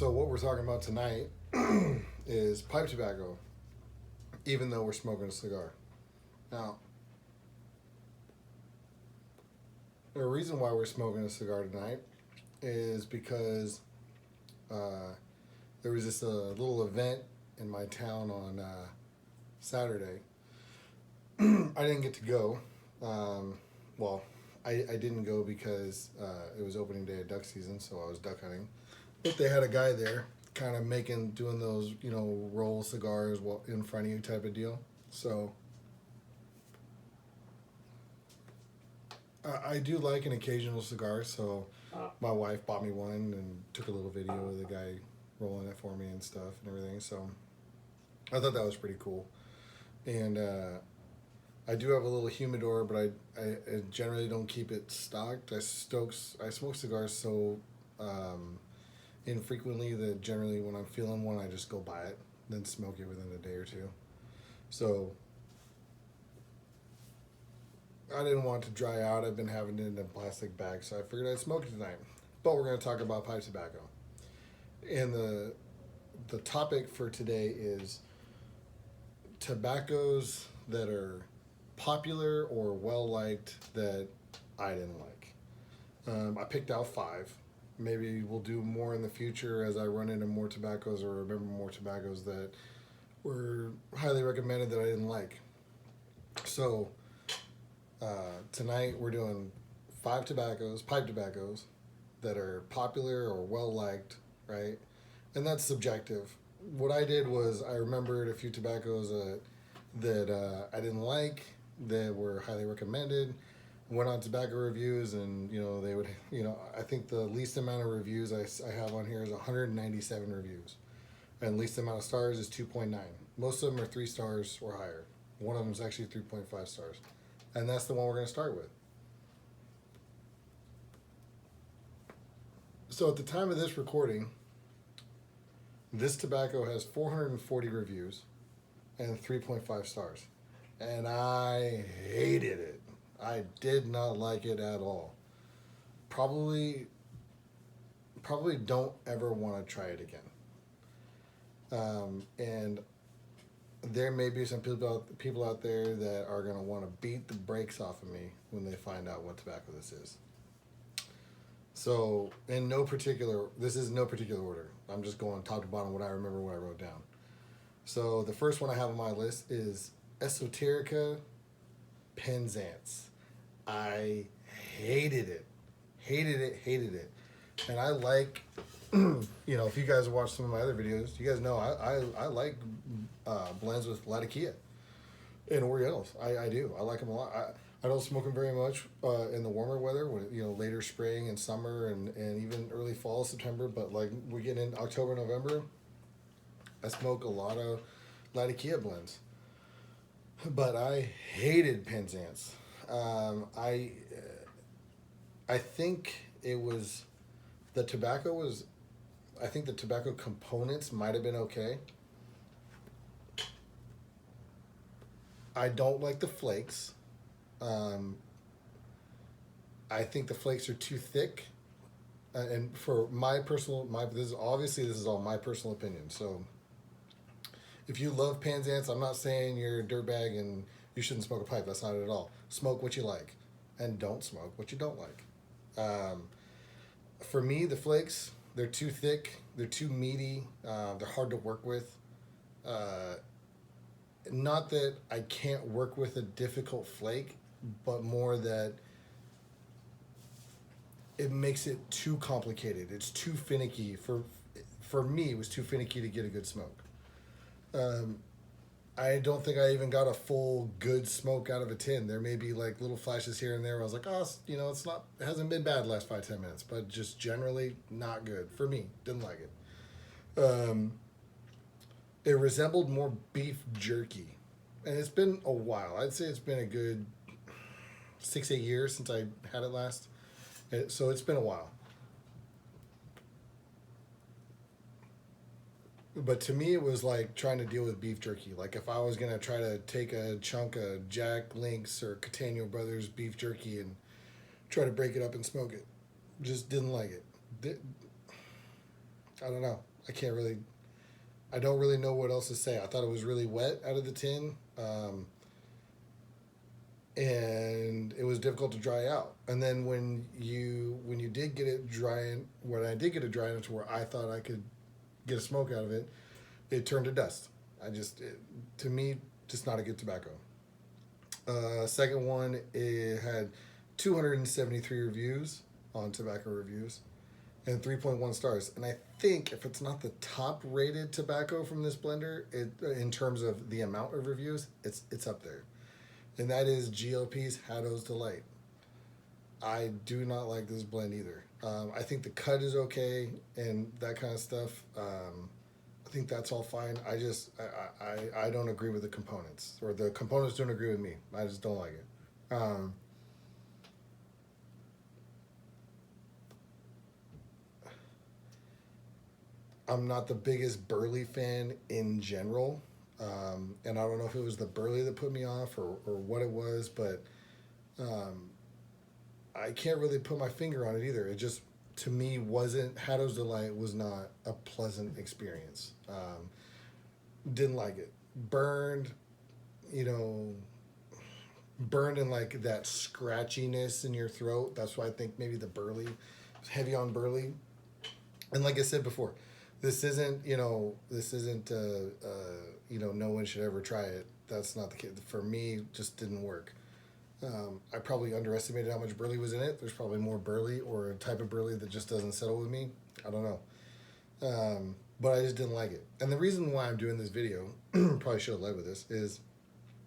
So what we're talking about tonight is pipe tobacco, even though we're smoking a cigar. Now, the reason why we're smoking a cigar tonight is because there was this little event in my town on Saturday. I didn't get to go. Well, I didn't go because it was opening day of duck season, so I was duck hunting. But they had a guy there kind of doing those, roll cigars in front of you type of deal. So I do like an occasional cigar, so my wife bought me one and took a little video of the guy rolling it for me and stuff and everything. So I thought that was pretty cool. And I do have a little humidor, but I generally don't keep it stocked. I smoke cigars so infrequently that generally when I'm feeling one, I just go buy it, then smoke it within a day or two. So I didn't want it to dry out. I've been having it in a plastic bag, so I figured I'd smoke it tonight. But we're going to talk about pipe tobacco. And the topic for today is tobaccos that are popular or well liked that I didn't like. I picked out 5. Maybe we'll do more in the future as I run into more tobaccos or remember more tobaccos that were highly recommended that I didn't like. So tonight we're doing 5 pipe tobaccos that are popular or well liked, right? And that's subjective. What I did was I remembered a few tobaccos that I didn't like that were highly recommended. Went on tobacco reviews, and they would, I think the least amount of reviews I have on here is 197 reviews, and least amount of stars is 2.9. Most of them are 3 stars or higher. One of them is actually 3.5 stars, and that's the one we're going to start with. So at the time of this recording, this tobacco has 440 reviews and 3.5 stars, and I hated it. I did not like it at all. Probably don't ever want to try it again. And there may be some people out there that are going to want to beat the brakes off of me when they find out what tobacco this is. So this is no particular order. I'm just going top to bottom what I remember what I wrote down. So the first one I have on my list is Esoterica Penzance. I hated it. And I like, if you guys watch some of my other videos, you guys know I like blends with Latakia and Orientals. I do. I like them a lot. I don't smoke them very much in the warmer weather, when later spring and summer and even early fall, September. But like we get in October, November, I smoke a lot of Latakia blends. But I hated Penzance. I think it was the tobacco I think the tobacco components might have been okay. I don't like the flakes. I think the flakes are too thick. And for this is all my personal opinion. So if you love Penzance, I'm not saying you're a dirtbag and you shouldn't smoke a pipe. That's not it at all. Smoke what you like, and don't smoke what you don't like. For me, the flakes, they're too thick, they're too meaty, they're hard to work with. Not that I can't work with a difficult flake, but more that it makes it too complicated. It's too finicky. For me, it was too finicky to get a good smoke. I don't think I even got a full good smoke out of a tin. There may be like little flashes here and there where I was like, it hasn't been bad the last 5-10 minutes, but just generally not good for me. Didn't like it. It resembled more beef jerky, and it's been a while. I'd say it's been a good 6-8 years since I had it last, so it's been a while. But to me, it was like trying to deal with beef jerky. Like if I was going to try to take a chunk of Jack Link's or Catania Brothers beef jerky and try to break it up and smoke it. Just didn't like it. I don't know. I don't really know what else to say. I thought it was really wet out of the tin. And it was difficult to dry out. And then when you did get it drying, when I did get it dry enough to where I thought I could get a smoke out of it, it turned to dust. To me, just not a good tobacco. Second one, it had 273 reviews on Tobacco Reviews and 3.1 stars. And I think if it's not the top rated tobacco from this blender, in terms of the amount of reviews, it's up there. And that is GLP's Haddo's Delight. I do not like this blend either. I think the cut is okay and that kind of stuff. I think that's all fine. I don't agree with the components, or the components don't agree with me. I just don't like it. I'm not the biggest burley fan in general. And I don't know if it was the burley that put me off or what it was, but I can't really put my finger on it either. It just, to me, Haddo's Delight was not a pleasant experience. Didn't like it. Burned and like that scratchiness in your throat. That's why I think maybe the burley was heavy on burley. And like I said before, this isn't no one should ever try it. That's not the case. For me, just didn't work. I probably underestimated how much burley was in it. There's probably more burley or a type of burley that just doesn't settle with me. I don't know. But I just didn't like it. And the reason why I'm doing this video, probably should have led with this, is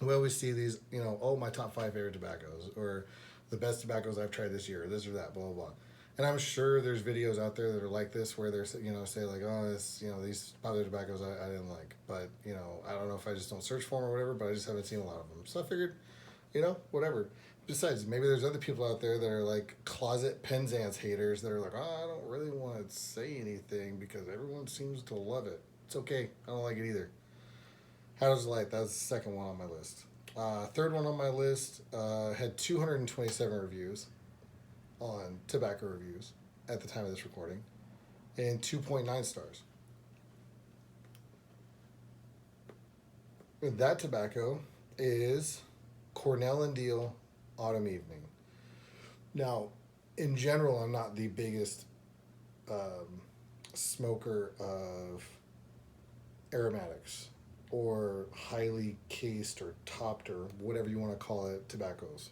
we always see these, my top 5 favorite tobaccos, or the best tobaccos I've tried this year, or this or that, blah, blah, blah. And I'm sure there's videos out there that are like this where they're, say like, oh, these popular tobaccos I didn't like. But, I don't know if I just don't search for them or whatever, but I just haven't seen a lot of them. So I figured, whatever. Besides, maybe there's other people out there that are like closet Penzance haters that are like, oh, I don't really want to say anything because everyone seems to love it. It's okay. I don't like it either. Haddo's Delight, that's the second one on my list. Third one on my list had 227 reviews on Tobacco Reviews at the time of this recording, and 2.9 stars. That tobacco is Cornell & Deal Autumn Evening. Now, in general, I'm not the biggest smoker of aromatics or highly cased or topped or whatever you want to call it tobaccos.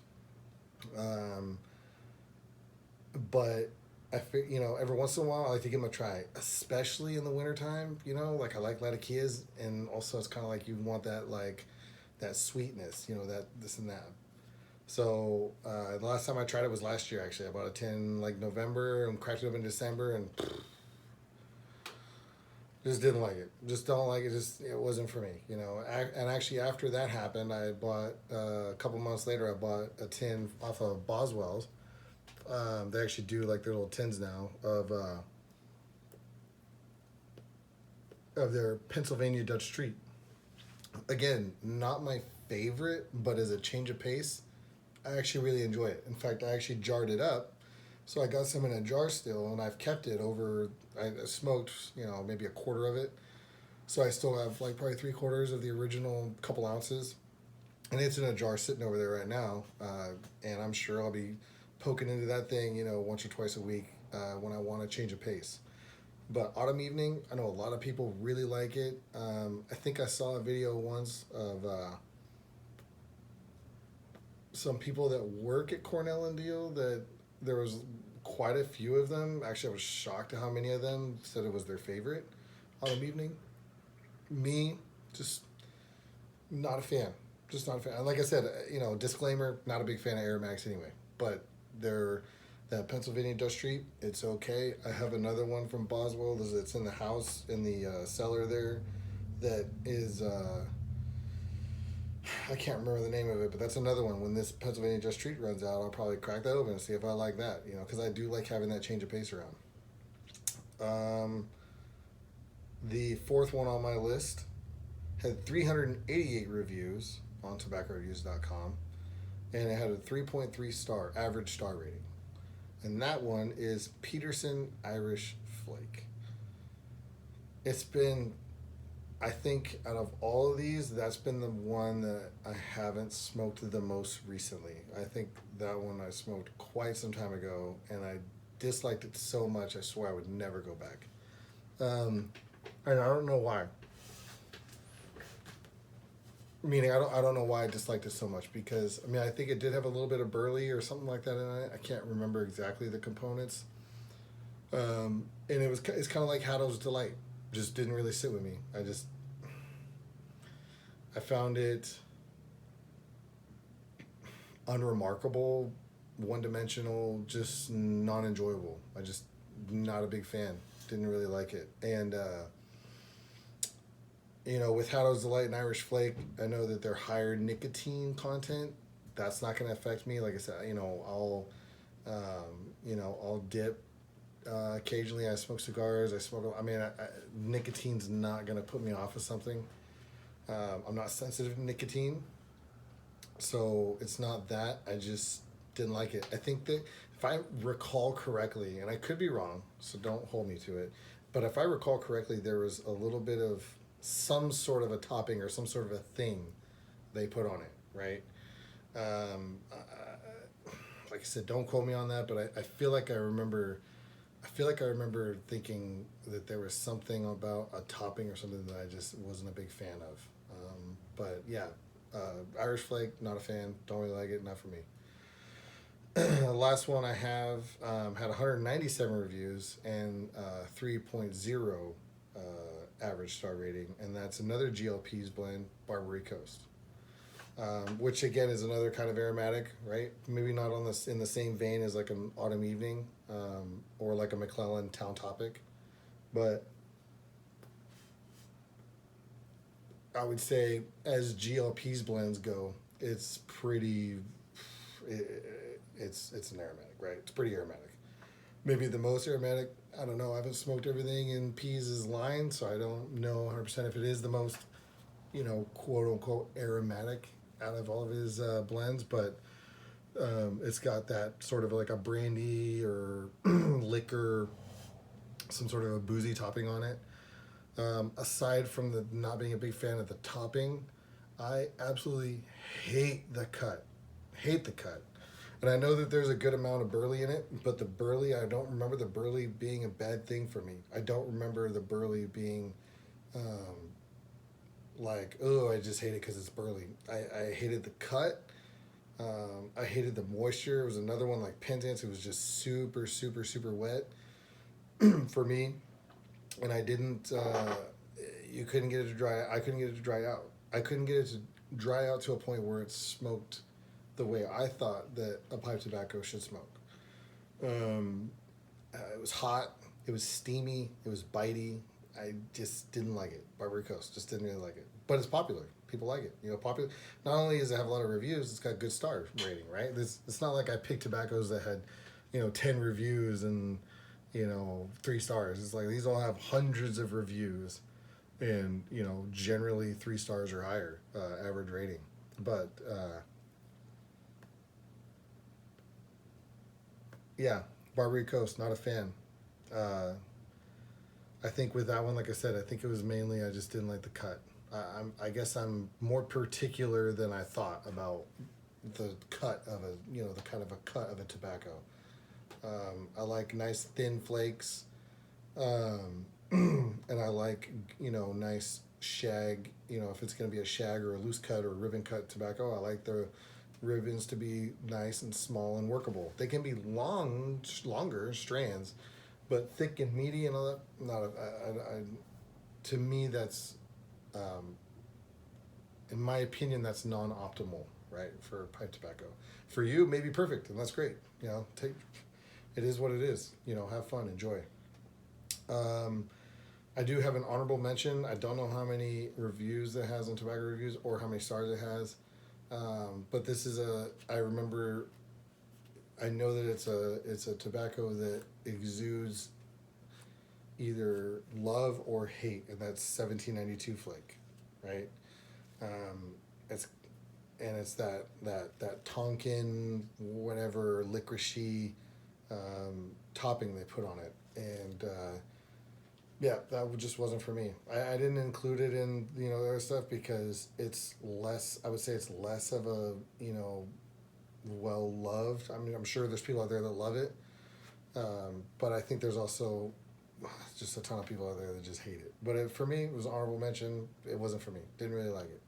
But I think, every once in a while I like to give them a try, especially in the wintertime. Like I like Latakias, and also it's kind of like you want that, like, that sweetness, that this and that. So the last time I tried it was last year, actually. I bought a tin like November and cracked it up in December, and just didn't like it. Just don't like it. It wasn't for me, And actually, after that happened, I bought a couple months later. I bought a tin off of Boswell's. They actually do like their little tins now of their Pennsylvania Dutch Street. Again, not my favorite, but as a change of pace, I actually really enjoy it. In fact, I actually jarred it up, so I got some in a jar still, and I've kept it over. I smoked, maybe a quarter of it, so I still have like probably 3/4 of the original couple ounces, and it's in a jar sitting over there right now. And I'm sure I'll be poking into that thing, once or twice a week when I want to change a pace. But Autumn Evening, I know a lot of people really like it. I think I saw a video once of some people that work at Cornell & Deal that there was quite a few of them. Actually, I was shocked at how many of them said it was their favorite Autumn Evening. Me, just not a fan. Just not a fan. And like I said, disclaimer, not a big fan of aromatics anyway. But that Pennsylvania Dutch Street, it's okay. I have another one from Boswell that's in the house, in the cellar there, that is, I can't remember the name of it, but that's another one. When this Pennsylvania Dutch Street runs out, I'll probably crack that open and see if I like that, because I do like having that change of pace around. The fourth one on my list had 388 reviews on tobaccoreviews.com, and it had a 3.3 star average star rating. And that one is Peterson Irish Flake. it's been, I think out of all of these, that's been the one that I haven't smoked the most recently. I think that one I smoked quite some time ago, and I disliked it so much I swore I would never go back. And I don't know why. Meaning, I don't know why I disliked it so much, because I mean, I think it did have a little bit of burley or something like that in it. I can't remember exactly the components. And it's kind of like Haddo's Delight. Just didn't really sit with me. I found it unremarkable, one dimensional, just non enjoyable. I just not a big fan. Didn't really like it. And with Haddo's Delight and Irish Flake, I know that they're higher nicotine content. That's not going to affect me. Like I said, I'll dip. Occasionally, I smoke cigars. Nicotine's not going to put me off of something. I'm not sensitive to nicotine, so it's not that. I just didn't like it. I think that if I recall correctly, and I could be wrong, so don't hold me to it, but if I recall correctly, there was a little bit of some sort of a topping or some sort of a thing they put on it, right? Like I said, don't quote me on that, but I feel like I remember. I feel like I remember thinking that there was something about a topping or something that I just wasn't a big fan of. But yeah, Irish Flake, not a fan. Don't really like it. Not for me. The last one I have had 197 reviews and 3.0 average star rating, and that's another GLP's blend, Barbary Coast. Which again is another kind of aromatic, right? Maybe not in the same vein as like an Autumn Evening, or like a McClellan Town Topic, but I would say as GLP's blends go, it's pretty. It's an aromatic, right? It's pretty aromatic. Maybe the most aromatic. I don't know. I haven't smoked everything in Pease' line, so I don't know 100% if it is the most, quote unquote aromatic out of all of his blends, but it's got that sort of like a brandy or liquor, some sort of a boozy topping on it. Aside from the not being a big fan of the topping, I absolutely hate the cut. Hate the cut. And I know that there's a good amount of burley in it, but the burley, I don't remember the burley being a bad thing for me. I don't remember the burley being I just hate it because it's burley. I hated the cut. I hated the moisture. It was another one like Penzance. It was just super, super, super wet for me. And I didn't, you couldn't get it to dry. I couldn't get it to dry out. I couldn't get it to dry out to a point where it smoked the way I thought that a pipe tobacco should smoke. It was hot. It was steamy. It was bitey. I just didn't like it. Barbary Coast, just didn't really like it. But it's popular. People like it. Popular. Not only does it have a lot of reviews, it's got good star rating, right? It's not like I picked tobaccos that had, 10 reviews and, 3 stars. It's like these all have hundreds of reviews and, generally 3 stars or higher average rating. But, yeah, Barbary Coast, not a fan. I think with that one, like I said, I think it was mainly I just didn't like the cut. I guess I'm more particular than I thought about the cut of the kind of a cut of a tobacco. I like nice thin flakes, and I like nice shag. If it's going to be a shag or a loose cut or a ribbon cut tobacco, I like the ribbons to be nice and small and workable. They can be longer strands, but thick and meaty and all that. To me, that's, in my opinion, that's non-optimal, right, for pipe tobacco. For you, maybe perfect, and that's great. It is what it is. Have fun, enjoy. I do have an honorable mention. I don't know how many reviews it has on Tobacco Reviews or how many stars it has, but this is I know that it's a tobacco that exudes either love or hate, and that's 1792 Flake, right? It's that Tonkin whatever licoricey topping they put on it, and Yeah, just wasn't for me. I didn't include it in, the other stuff because it's less. I would say it's less of a, well loved. I mean, I'm sure there's people out there that love it, but I think there's also just a ton of people out there that just hate it. But for me, it was an honorable mention. It wasn't for me. Didn't really like it.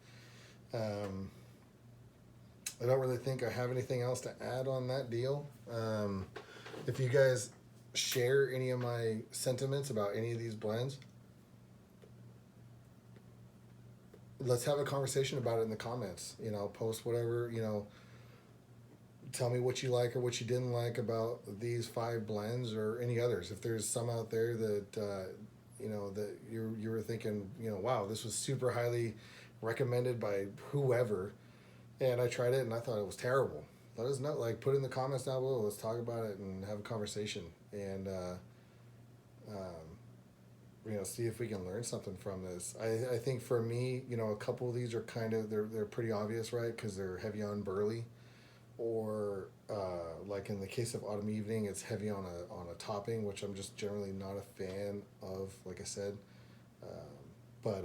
I don't really think I have anything else to add on that deal. If you guys share any of my sentiments about any of these blends, let's have a conversation about it in the comments. Post whatever, tell me what you like or what you didn't like about these 5 blends or any others. If there's some out there that that you were thinking, wow, this was super highly recommended by whoever, and I tried it and I thought it was terrible. Let us know. Like, put it in the comments down below. Let's talk about it and have a conversation, and see if we can learn something from this. I think for me, a couple of these are kind of they're pretty obvious, right? Because they're heavy on burley, or like in the case of Autumn Evening, it's heavy on a topping, which I'm just generally not a fan of. Like I said, but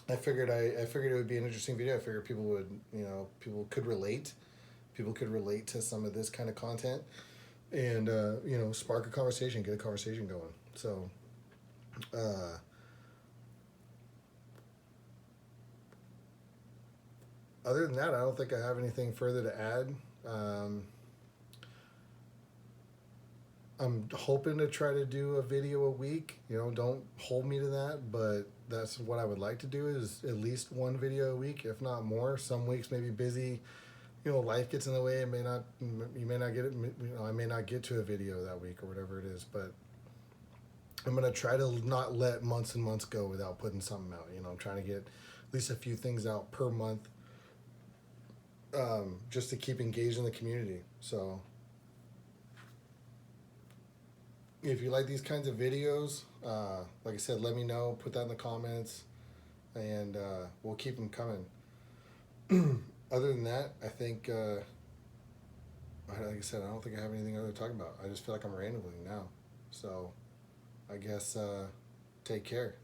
I figured it would be an interesting video. I figured people would people could relate. People could relate to some of this kind of content, and spark a conversation, get a conversation going. So. Other than that, I don't think I have anything further to add. I'm hoping to try to do a video a week. Don't hold me to that, but that's what I would like to do, is at least one video a week, if not more. Some weeks may be busy. Life gets in the way. You may not get it. I may not get to a video that week or whatever it is, but I'm going to try to not let months and months go without putting something out. I'm trying to get at least a few things out per month, just to keep engaged in the community. So if you like these kinds of videos, like I said, let me know. Put that in the comments, and we'll keep them coming. Other than that, I think, like I said, I don't think I have anything other to talk about. I just feel like I'm rambling now. So I guess take care.